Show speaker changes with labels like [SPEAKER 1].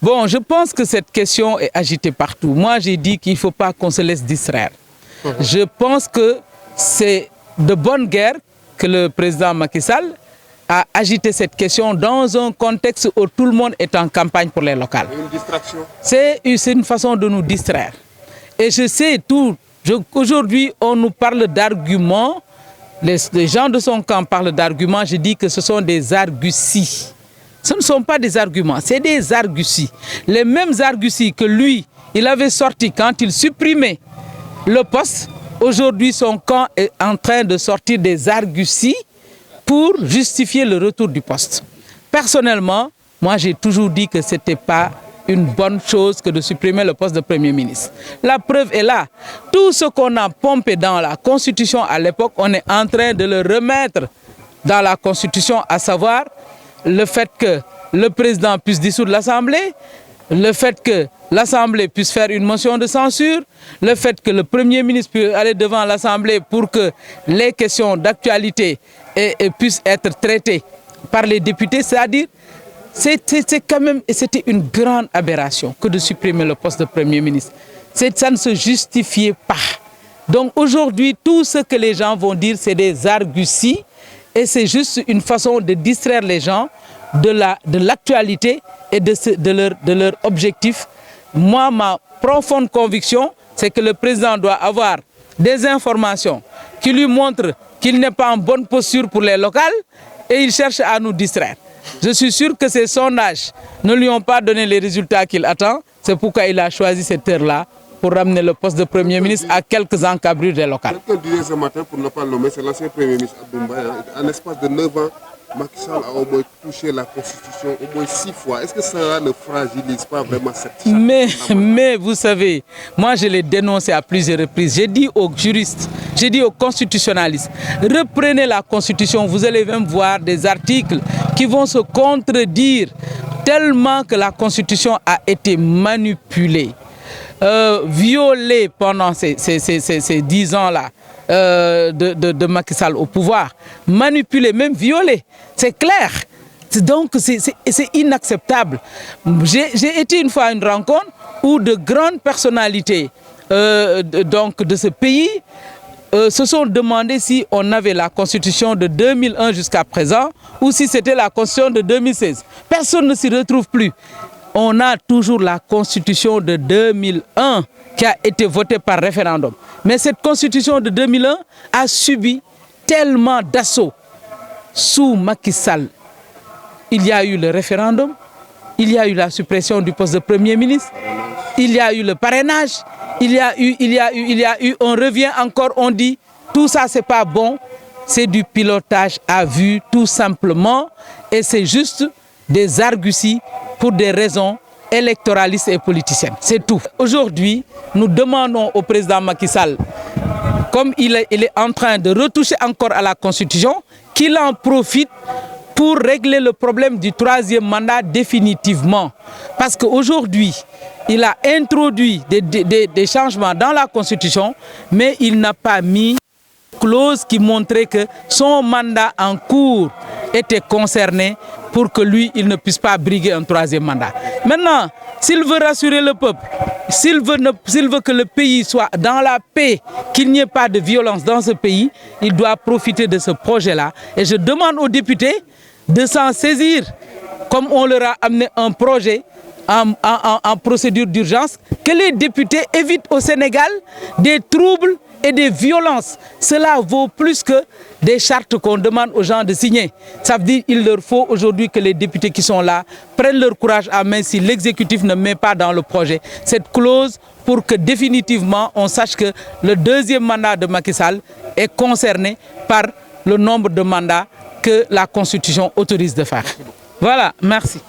[SPEAKER 1] Bon, je pense que cette question est agitée partout. Moi, j'ai dit qu'il ne faut pas qu'on se laisse distraire. Je pense que c'est de bonne guerre que le président Macky Sall a agité cette question dans un contexte où tout le monde est en campagne pour les locales.
[SPEAKER 2] Une distraction.
[SPEAKER 1] C'est une façon de nous distraire. Et je sais tout. Aujourd'hui, on nous parle d'arguments. Les gens de son camp parlent d'arguments. Je dis que ce sont des arguties. Ce ne sont pas des arguments, c'est des arguties. Les mêmes arguties que lui, il avait sorti quand il supprimait le poste. Aujourd'hui, son camp est en train de sortir des arguties pour justifier le retour du poste. Personnellement, moi j'ai toujours dit que ce n'était pas une bonne chose que de supprimer le poste de Premier ministre. La preuve est là. Tout ce qu'on a pompé dans la Constitution à l'époque, on est en train de le remettre dans la Constitution, à savoir le fait que le président puisse dissoudre l'Assemblée, le fait que l'Assemblée puisse faire une motion de censure, le fait que le Premier ministre puisse aller devant l'Assemblée pour que les questions d'actualité puissent être traitées par les députés, c'est-à-dire c'était une grande aberration que de supprimer le poste de Premier ministre. Ça ne se justifiait pas. Donc aujourd'hui, tout ce que les gens vont dire, c'est des arguties et c'est juste une façon de distraire les gens de l'actualité et de leur objectif. Moi, ma profonde conviction, c'est que le président doit avoir des informations qui lui montrent qu'il n'est pas en bonne posture pour les locales et il cherche à nous distraire. Je suis sûr que ces sondages ne lui ont pas donné les résultats qu'il attend. C'est pourquoi il a choisi cette heure-là pour ramener le poste de Premier ministre à quelques encablures des locales.
[SPEAKER 2] Quelqu'un disait ce matin, pour ne pas le nommer, c'est l'ancien Premier ministre Abdou Mbaye. En espace de 9 ans, Macky Sall a au moins touché la Constitution au moins 6 fois. Est-ce que ça ne fragilise pas vraiment cette charte?
[SPEAKER 1] Mais vous savez, moi je l'ai dénoncé à plusieurs reprises. J'ai dit aux juristes, j'ai dit aux constitutionnalistes, reprenez la Constitution, vous allez même voir des articles qui vont se contredire tellement que la Constitution a été manipulée, violée pendant ces 10 ans-là. De Macky Sall au pouvoir, manipulé, même violé, c'est clair. Donc c'est inacceptable. J'ai été une fois à une rencontre où de grandes personnalités de ce pays se sont demandé si on avait la constitution de 2001 jusqu'à présent ou si c'était la constitution de 2016. Personne ne s'y retrouve plus. On a toujours la constitution de 2001 qui a été votée par référendum. Mais cette constitution de 2001 a subi tellement d'assauts sous Macky Sall. Il y a eu le référendum, il y a eu la suppression du poste de Premier ministre, il y a eu le parrainage, il y a eu, on revient encore, on dit, tout ça c'est pas bon, c'est du pilotage à vue tout simplement et c'est juste des arguties pour des raisons électoralistes et politiciennes. C'est tout. Aujourd'hui, nous demandons au président Macky Sall, comme il est en train de retoucher encore à la Constitution, qu'il en profite pour régler le problème du 3e mandat définitivement. Parce qu'aujourd'hui, il a introduit des changements dans la Constitution, mais il n'a pas mis une clause qui montrait que son mandat en cours était concerné pour que lui, il ne puisse pas briguer un 3e mandat. Maintenant, s'il veut rassurer le peuple, s'il veut que le pays soit dans la paix, qu'il n'y ait pas de violence dans ce pays, il doit profiter de ce projet-là. Et je demande aux députés de s'en saisir, comme on leur a amené un projet en procédure d'urgence, que les députés évitent au Sénégal des troubles et des violences. Cela vaut plus que des chartes qu'on demande aux gens de signer. Ça veut dire qu'il leur faut aujourd'hui que les députés qui sont là prennent leur courage à main si l'exécutif ne met pas dans le projet cette clause pour que définitivement on sache que le 2e mandat de Macky Sall est concerné par le nombre de mandats que la Constitution autorise de faire. Voilà, merci.